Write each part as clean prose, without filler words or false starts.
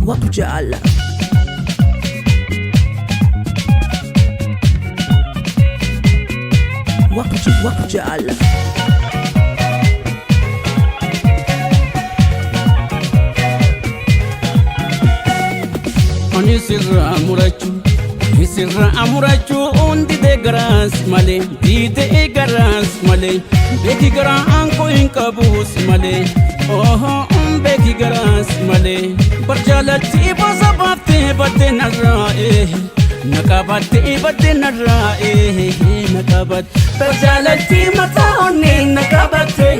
wakujala wakujala Ani sirra amurachu undi de garas male dite garas male beki gara anko inkabus male oho beki garas male barjalati basabate bate narrae nakabate bate narrae nakabat barjalati mata onni nakabate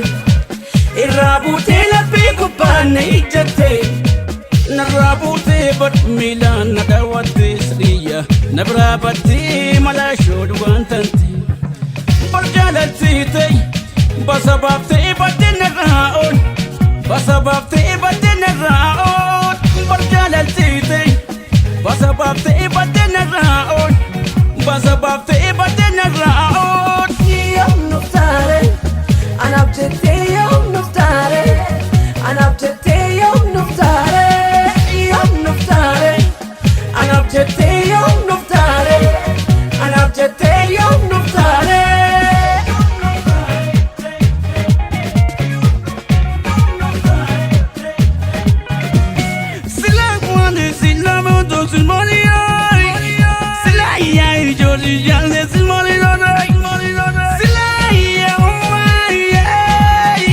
irabute lapi kubane ijate Narabute but Milan nadawati sriya nabrabati malashod wantanti barjalati tay basabate badinaraon basabate badinaraon barjalati tay basabate badinaraon basabate badinaraon yom nuftare anabjete yom nuftare anabjete yom nuftare Anabjete yom nuftare Anabjete yom nuftare Sila kwande sila moto silmoni ay Sila yai jodi jale silmoni lodai Sila yai umay ay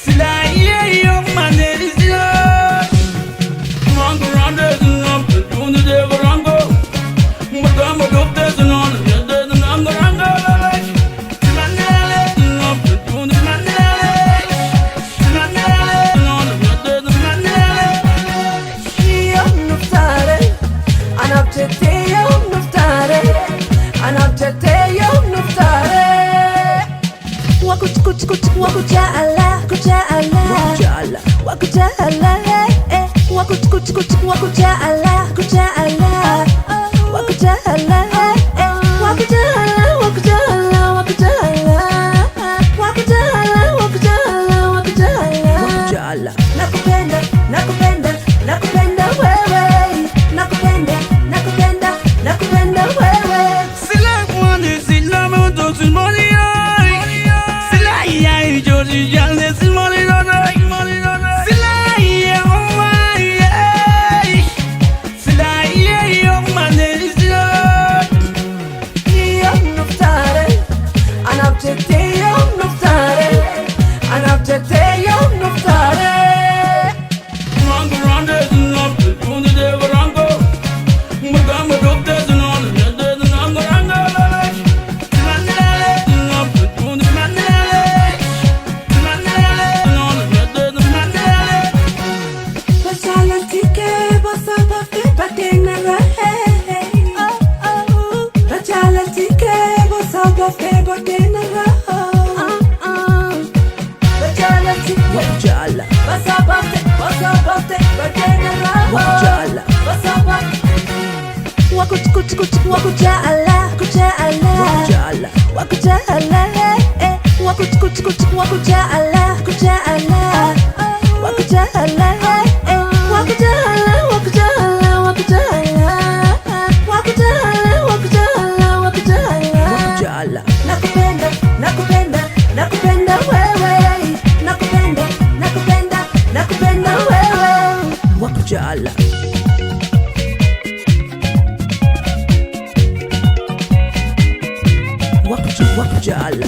Sila yai umane sila Rango rande wakujala wakujala wakujala nakupenda wewe nakupenda wewe Sila kwande sila moto silmoni ay Sila yai jodi jale silmoni lodai Sila yai umay ay Sila yai umane sila yom nuftare anabjete yom nuftare anabjete yom nuftare Rango rande zinop tundi de rango Mugamba dokte zinon yede rango rango Manele zinop tundi manele zinon yede manele Bajalantike basabate badinara Bajalantike basabate badinara Bajalantike wakujala basabate badinara wakujala basabate wakujala nakupenda wewe nakupenda wewe wakujala wakujala